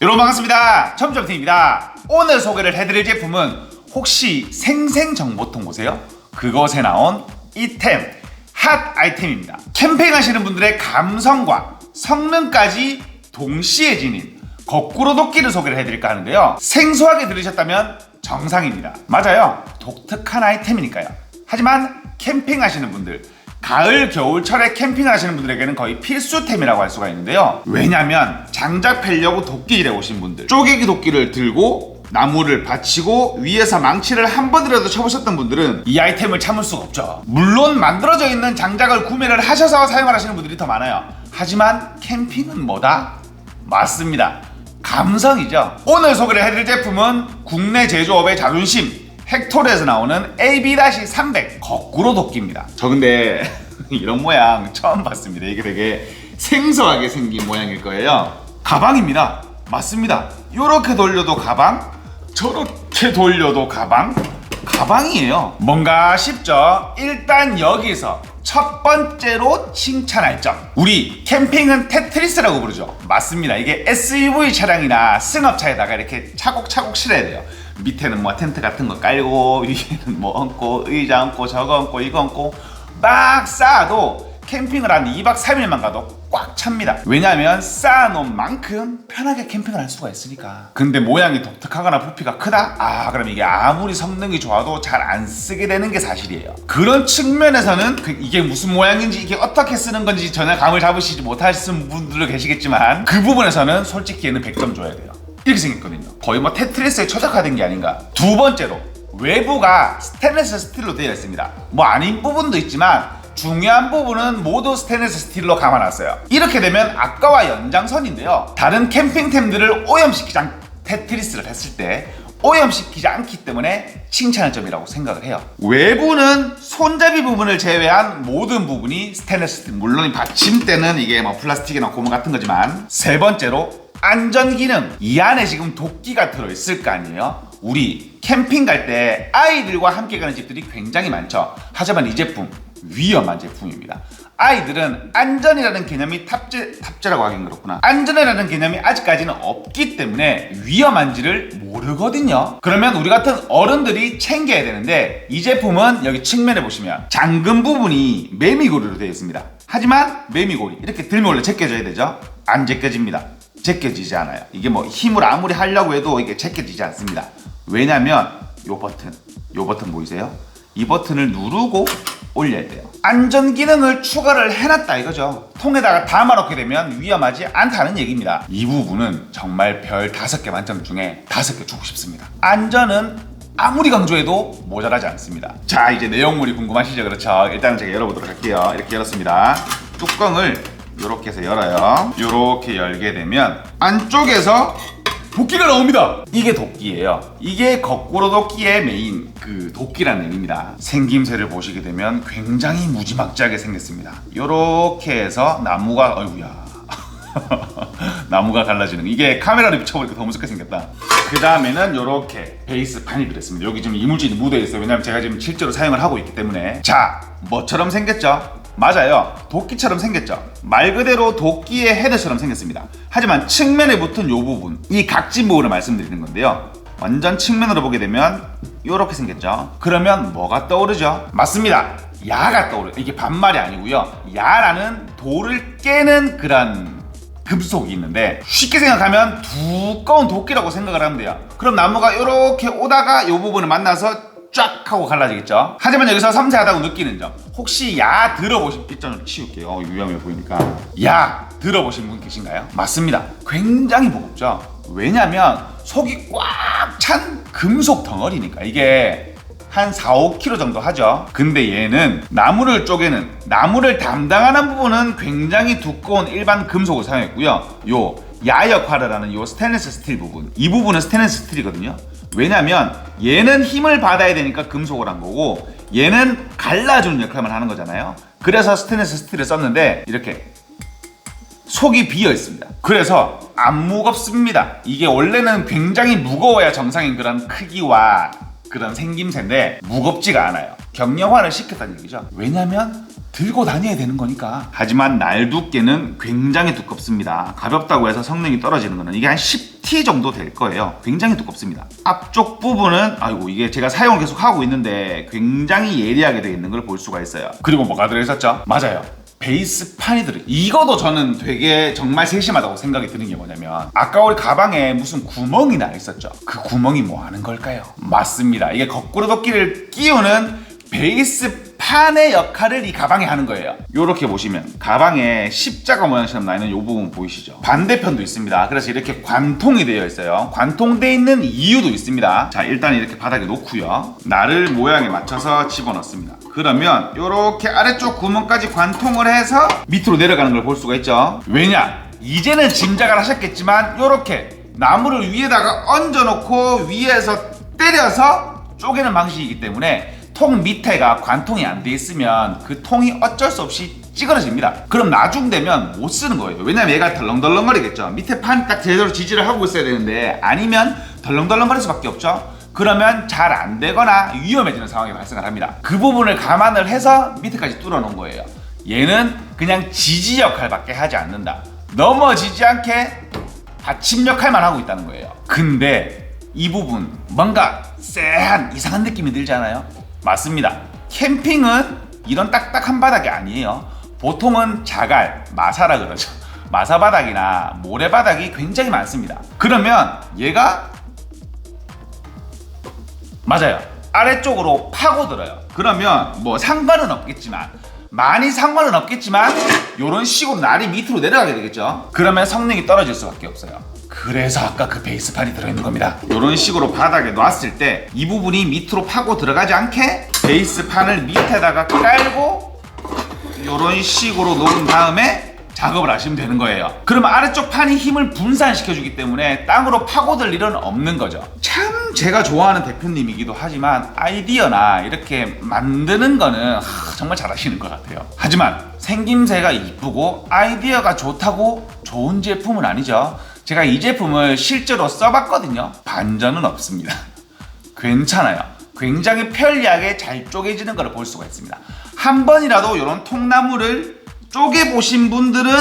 여러분 반갑습니다. 첨점팀입니다. 오늘 소개를 해드릴 제품은 혹시 생생정보통 보세요? 그것에 나온 이템, 핫 아이템입니다. 캠핑하시는 분들의 감성과 성능까지 동시에 지닌 거꾸로 도끼를 소개를 해드릴까 하는데요. 생소하게 들으셨다면 정상입니다. 맞아요. 독특한 아이템이니까요. 하지만 캠핑하시는 분들, 가을, 겨울철에 캠핑을 하시는 분들에게는 거의 필수템이라고 할 수가 있는데요. 왜냐면 장작 패려고 도끼질해 오신 분들, 쪼개기 도끼를 들고 나무를 받치고 위에서 망치를 한 번이라도 쳐보셨던 분들은 이 아이템을 참을 수가 없죠. 물론 만들어져 있는 장작을 구매를 하셔서 사용을 하시는 분들이 더 많아요. 하지만 캠핑은 뭐다? 맞습니다. 감성이죠. 오늘 소개를 해드릴 제품은 국내 제조업의 자존심, 헥토르에서 나오는 AB-300 거꾸로 도끼입니다. 저 근데 이런 모양 처음 봤습니다. 이게 되게 생소하게 생긴 모양일 거예요. 가방입니다. 맞습니다. 이렇게 돌려도 가방, 저렇게 돌려도 가방, 가방이에요. 뭔가 싶죠? 일단 여기서 첫 번째로 칭찬할 점, 우리 캠핑은 테트리스라고 부르죠. 맞습니다. 이게 SUV 차량이나 승합차에다가 이렇게 차곡차곡 실어야 돼요. 밑에는 뭐 텐트 같은 거 깔고 위에는 뭐 얹고 의자 얹고 저거 얹고 이거 얹고 막 쌓아도 캠핑을 한 2박 3일만 가도 꽉 찹니다. 왜냐하면 쌓아놓은 만큼 편하게 캠핑을 할 수가 있으니까. 근데 모양이 독특하거나 부피가 크다? 그럼 이게 아무리 성능이 좋아도 잘 안 쓰게 되는 게 사실이에요. 그런 측면에서는 이게 무슨 모양인지 이게 어떻게 쓰는 건지 전혀 감을 잡으시지 못하시는 분들도 계시겠지만 그 부분에서는 솔직히 얘는 100점 줘야 돼요. 이렇게 생겼거든요. 거의 뭐 테트리스에 최적화된 게 아닌가. 두 번째로 외부가 스테인리스 스틸로 되어 있습니다. 뭐 아닌 부분도 있지만 중요한 부분은 모두 스테인리스 스틸로 감아놨어요. 이렇게 되면 아까와 연장선인데요. 다른 캠핑템들을 오염시키지 테트리스를 했을 때 오염시키지 않기 때문에 칭찬할 점이라고 생각을 해요. 외부는 손잡이 부분을 제외한 모든 부분이 스테인리스 스틸. 물론 이 받침대는 이게 뭐 플라스틱이나 고무 같은 거지만. 세 번째로 안전기능. 이 안에 지금 도끼가 들어있을 거 아니에요. 우리 캠핑 갈 때 아이들과 함께 가는 집들이 굉장히 많죠. 하지만 이 제품 위험한 제품입니다. 아이들은 안전이라는 개념이 탑재라고 하긴 그렇구나. 안전이라는 개념이 아직까지는 없기 때문에 위험한지를 모르거든요. 그러면 우리 같은 어른들이 챙겨야 되는데 이 제품은 여기 측면에 보시면 잠금 부분이 매미고리로 되어 있습니다. 하지만 매미고리 이렇게 들면 원래 제껴져야 되죠. 안 제껴집니다. 제껴지지 않아요. 이게 뭐 힘을 아무리 하려고 해도 이게 제껴지지 않습니다. 왜냐면 요 버튼 보이세요? 이 버튼을 누르고 올려야 돼요. 안전 기능을 추가를 해놨다 이거죠. 통에다가 담아놓게 되면 위험하지 않다는 얘기입니다. 이 부분은 정말 별 5개 만점 중에 5개 주고 싶습니다. 안전은 아무리 강조해도 모자라지 않습니다. 자, 이제 내용물이 궁금하시죠? 그렇죠? 일단은 제가 열어보도록 할게요. 이렇게 열었습니다. 뚜껑을 이렇게 해서 열어요. 이렇게 열게 되면 안쪽에서 도끼가 나옵니다. 이게 도끼예요. 이게 거꾸로 도끼의 메인 그 도끼라는 의미입니다. 생김새를 보시게 되면 굉장히 무지막지하게 생겼습니다. 이렇게 해서 나무가 어이구야 나무가 갈라지는, 이게 카메라로 비춰보니까 더 무섭게 생겼다. 그 다음에는 이렇게 베이스판이 그랬습니다. 여기 지금 이물질이 묻어 있어요. 왜냐면 제가 지금 실제로 사용을 하고 있기 때문에. 자, 뭐처럼 생겼죠? 맞아요. 도끼처럼 생겼죠. 말 그대로 도끼의 헤드처럼 생겼습니다. 하지만 측면에 붙은 이 부분, 이 각진 부분을 말씀드리는 건데요. 완전 측면으로 보게 되면 이렇게 생겼죠. 그러면 뭐가 떠오르죠? 맞습니다. 야가 떠오르요. 이게 반말이 아니고요. 야라는 돌을 깨는 그런 금속이 있는데 쉽게 생각하면 두꺼운 도끼라고 생각을 하면 돼요. 그럼 나무가 이렇게 오다가 이 부분을 만나서 쫙 하고 갈라지겠죠. 하지만 여기서 섬세하다고 느끼는 점, 혹시 야 들어보신, 빗장 좀 치울게요. 위험해 보이니까. 야 들어보신 분 계신가요? 맞습니다. 굉장히 무겁죠. 왜냐면 속이 꽉 찬 금속 덩어리니까. 이게 한 4-5kg 정도 하죠. 근데 얘는 나무를 쪼개는, 나무를 담당하는 부분은 굉장히 두꺼운 일반 금속을 사용했고요. 요 야 역할을 하는 요 스테인리스 스틸 부분, 이 부분은 스테인리스 스틸이거든요. 왜냐면 얘는 힘을 받아야 되니까 금속을 한 거고 얘는 갈라주는 역할만 하는 거잖아요. 그래서 스테인리스 스틸을 썼는데 이렇게 속이 비어 있습니다. 그래서 안 무겁습니다. 이게 원래는 굉장히 무거워야 정상인 그런 크기와 그런 생김새인데 무겁지가 않아요. 경량화를 시켰다는 얘기죠. 왜냐면 들고 다녀야 되는 거니까. 하지만 날 두께는 굉장히 두껍습니다. 가볍다고 해서 성능이 떨어지는 거는 이게 한 10T 정도 될 거예요. 굉장히 두껍습니다. 앞쪽 부분은 아이고 이게 제가 사용을 계속 하고 있는데 굉장히 예리하게 되어 있는 걸 볼 수가 있어요. 그리고 뭐가 들어있었죠? 맞아요. 베이스판이 들어. 이거도 저는 되게 정말 세심하다고 생각이 드는 게 뭐냐면 아까 우리 가방에 무슨 구멍이 나 있었죠. 그 구멍이 뭐 하는 걸까요? 맞습니다. 이게 거꾸로 도끼를 끼우는 베이스판의 역할을 이 가방이 하는 거예요. 요렇게 보시면 가방에 십자가 모양처럼 나 있는 요 부분 보이시죠? 반대편도 있습니다. 그래서 이렇게 관통이 되어 있어요. 관통되어 있는 이유도 있습니다. 자, 일단 이렇게 바닥에 놓고요. 나를 모양에 맞춰서 집어넣습니다. 그러면 요렇게 아래쪽 구멍까지 관통을 해서 밑으로 내려가는 걸 볼 수가 있죠. 왜냐? 이제는 짐작을 하셨겠지만 요렇게 나무를 위에다가 얹어놓고 위에서 때려서 쪼개는 방식이기 때문에 통 밑에가 관통이 안 돼 있으면 그 통이 어쩔 수 없이 찌그러집니다. 그럼 나중 되면 못 쓰는 거예요. 왜냐면 얘가 덜렁덜렁거리겠죠. 밑에 판 딱 제대로 지지를 하고 있어야 되는데 아니면 덜렁덜렁거릴 수밖에 없죠. 그러면 잘 안 되거나 위험해지는 상황이 발생을 합니다. 그 부분을 감안을 해서 밑에까지 뚫어 놓은 거예요. 얘는 그냥 지지 역할밖에 하지 않는다. 넘어지지 않게 받침 역할만 하고 있다는 거예요. 근데 이 부분 뭔가 쎄한 이상한 느낌이 들잖아요. 맞습니다. 캠핑은 이런 딱딱한 바닥이 아니에요. 보통은 자갈, 마사라 그러죠. 마사 바닥이나 모래 바닥이 굉장히 많습니다. 그러면 얘가 맞아요. 아래쪽으로 파고들어요. 그러면 뭐 상관은 없겠지만 많이 상관은 없겠지만 이런 식으로 날이 밑으로 내려가게 되겠죠. 그러면 성능이 떨어질 수밖에 없어요. 그래서 아까 그 베이스판이 들어있는 겁니다. 이런 식으로 바닥에 놨을 때 이 부분이 밑으로 파고 들어가지 않게 베이스판을 밑에다가 깔고 이런 식으로 놓은 다음에 작업을 하시면 되는 거예요. 그러면 아래쪽 판이 힘을 분산시켜주기 때문에 땅으로 파고들 일은 없는 거죠. 참 제가 좋아하는 대표님이기도 하지만 아이디어나 이렇게 만드는 거는 정말 잘하시는 것 같아요. 하지만 생김새가 이쁘고 아이디어가 좋다고 좋은 제품은 아니죠. 제가 이 제품을 실제로 써봤거든요. 반전은 없습니다. 괜찮아요. 굉장히 편리하게 잘 쪼개지는 걸 볼 수가 있습니다. 한 번이라도 이런 통나무를 쪼개보신 분들은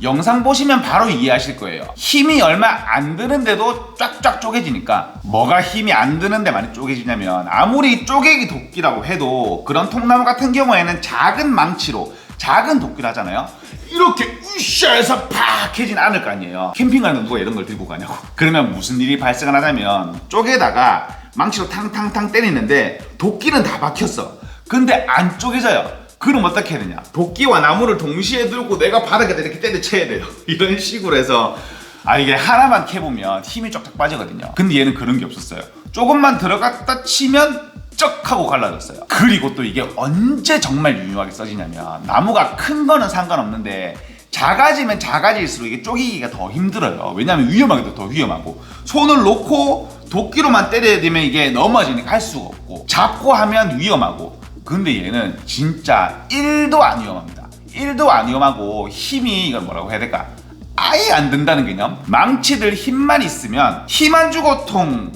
영상 보시면 바로 이해하실 거예요. 힘이 얼마 안 드는데도 쫙쫙 쪼개지니까. 뭐가 힘이 안 드는데 많이 쪼개지냐면 아무리 쪼개기 도끼라고 해도 그런 통나무 같은 경우에는 작은 망치로 작은 도끼를 하잖아요. 이렇게 으쌰해서 팍 해진 않을 거 아니에요. 캠핑 가는 누가 이런 걸 들고 가냐고. 그러면 무슨 일이 발생을 하냐면 쪼개다가 망치로 탕탕탕 때리는데 도끼는 다 박혔어. 근데 안 쪼개져요. 그럼 어떻게 해야 되냐? 도끼와 나무를 동시에 들고 내가 바닥에다 이렇게 때려쳐야 돼요. 이런 식으로 해서 이게 하나만 캐보면 힘이 쫙쫙 빠지거든요. 근데 얘는 그런 게 없었어요. 조금만 들어갔다 치면 쩍 하고 갈라졌어요. 그리고 또 이게 언제 정말 유용하게 써지냐면 나무가 큰 거는 상관없는데 작아지면 작아질수록 이게 쪼개기가 더 힘들어요. 왜냐면 위험하기도 더 위험하고 손을 놓고 도끼로만 때려야 되면 이게 넘어지니까 할 수가 없고 잡고 하면 위험하고. 근데 얘는 진짜 1도 안 위험합니다. 1도 안 위험하고 힘이 이걸 뭐라고 해야 될까? 아예 안 든다는 개념? 망치들 힘만 있으면 힘 안 주고 통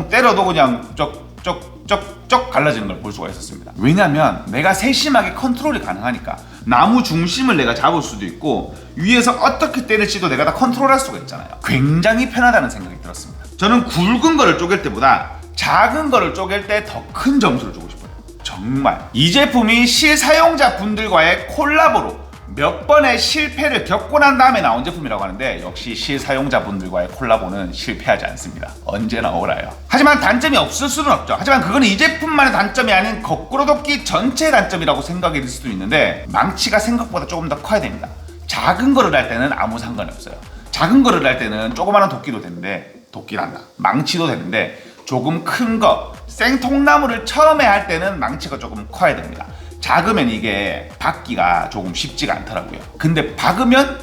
때려도 그냥 쩍 갈라지는 걸 볼 수가 있었습니다. 왜냐면 내가 세심하게 컨트롤이 가능하니까. 나무 중심을 내가 잡을 수도 있고 위에서 어떻게 때릴지도 내가 다 컨트롤할 수가 있잖아요. 굉장히 편하다는 생각이 들었습니다. 저는 굵은 거를 쪼갤 때보다 작은 거를 쪼갤 때 더 큰 점수를 주고 싶어요. 정말 이 제품이 실사용자 분들과의 콜라보로 몇 번의 실패를 겪고 난 다음에 나온 제품이라고 하는데 역시 실사용자 분들과의 콜라보는 실패하지 않습니다. 언제나 오라요. 하지만 단점이 없을 수는 없죠. 하지만 그거는 이 제품만의 단점이 아닌 거꾸로 돕기 전체의 단점이라고 생각이 들 수도 있는데 망치가 생각보다 조금 더 커야 됩니다. 작은 거를 할 때는 아무 상관이 없어요. 작은 거를 할 때는 조그마한 도끼도 되는데 도끼란다. 망치도 되는데 조금 큰 거 생통나무를 처음에 할 때는 망치가 조금 커야 됩니다. 작으면 이게 박기가 조금 쉽지가 않더라고요. 근데 박으면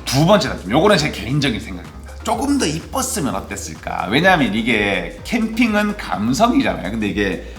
두 번째 단점. 요거는 제 개인적인 생각입니다. 조금 더 이뻤으면 어땠을까? 왜냐하면 이게 캠핑은 감성이잖아요. 근데 이게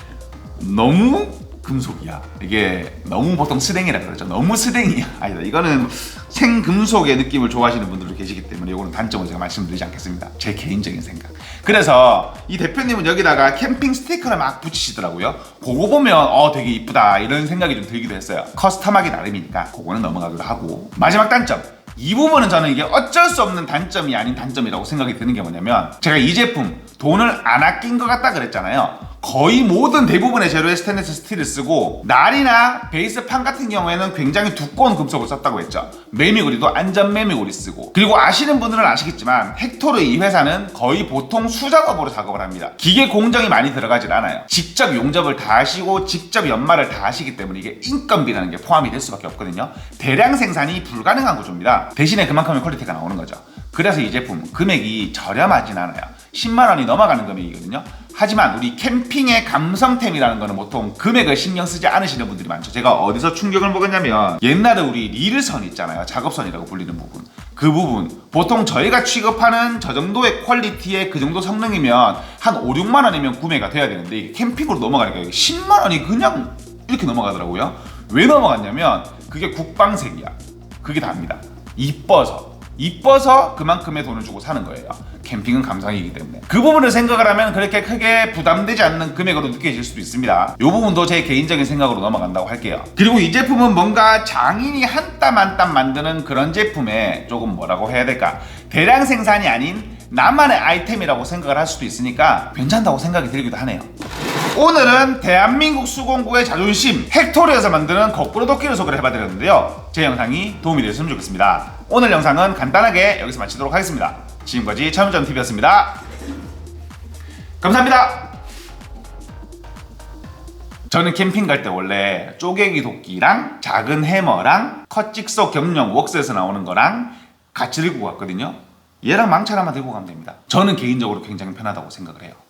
너무 금속이야. 이게 너무 보통 스댕이라 그러죠. 너무 스댕이야. 아니다. 이거는 생금속의 느낌을 좋아하시는 분들도 계시기 때문에 이거는 단점을 제가 말씀드리지 않겠습니다. 제 개인적인 생각. 그래서 이 대표님은 여기다가 캠핑 스티커를 막 붙이시더라고요. 그거 보면 되게 이쁘다 이런 생각이 좀 들기도 했어요. 커스텀하기 나름이니까 그거는 넘어가기로 하고, 마지막 단점, 이 부분은 저는 이게 어쩔 수 없는 단점이 아닌 단점이라고 생각이 드는 게 뭐냐면, 제가 이 제품 돈을 안 아낀 것 같다 그랬잖아요. 거의 모든 대부분의 재료에 스테인리스 스틸을 쓰고, 날이나 베이스판 같은 경우에는 굉장히 두꺼운 금속을 썼다고 했죠. 매미구리도 안전 매미구리 쓰고, 그리고 아시는 분들은 아시겠지만 헥토르 이 회사는 거의 보통 수작업으로 작업을 합니다. 기계 공정이 많이 들어가질 않아요. 직접 용접을 다 하시고 직접 연마를 다 하시기 때문에 이게 인건비라는 게 포함이 될 수밖에 없거든요. 대량 생산이 불가능한 구조입니다. 대신에 그만큼의 퀄리티가 나오는 거죠. 그래서 이 제품 금액이 저렴하진 않아요. 10만 원이 넘어가는 금액이거든요. 하지만 우리 캠핑의 감성템이라는 거는 보통 금액을 신경 쓰지 않으시는 분들이 많죠. 제가 어디서 충격을 먹었냐면, 옛날에 우리 릴선 있잖아요. 작업선이라고 불리는 부분. 그 부분 보통 저희가 취급하는 저 정도의 퀄리티의 그 정도 성능이면 한 5, 6만 원이면 구매가 돼야 되는데, 이게 캠핑으로 넘어가니까 10만 원이 그냥 이렇게 넘어가더라고요. 왜 넘어갔냐면 그게 국방색이야. 그게 답니다. 이뻐서 그만큼의 돈을 주고 사는 거예요. 캠핑은 감성이기 때문에. 그 부분을 생각을 하면 그렇게 크게 부담되지 않는 금액으로 느껴질 수도 있습니다. 이 부분도 제 개인적인 생각으로 넘어간다고 할게요. 그리고 이 제품은 뭔가 장인이 한 땀 한 땀 만드는 그런 제품에 조금 뭐라고 해야 될까, 대량 생산이 아닌 나만의 아이템이라고 생각을 할 수도 있으니까 괜찮다고 생각이 들기도 하네요. 오늘은 대한민국 수공구의 자존심 헥토르에서 만드는 거꾸로 덮기를 소개를 해봐드렸는데요. 제 영상이 도움이 되셨으면 좋겠습니다. 오늘 영상은 간단하게 여기서 마치도록 하겠습니다. 지금까지 차문점TV였습니다. 감사합니다. 저는 캠핑 갈 때 원래 쪼개기 도끼랑 작은 해머랑 컷직소 겸용 웍스에서 나오는 거랑 같이 들고 갔거든요. 얘랑 망치 하나만 들고 가면 됩니다. 저는 개인적으로 굉장히 편하다고 생각을 해요.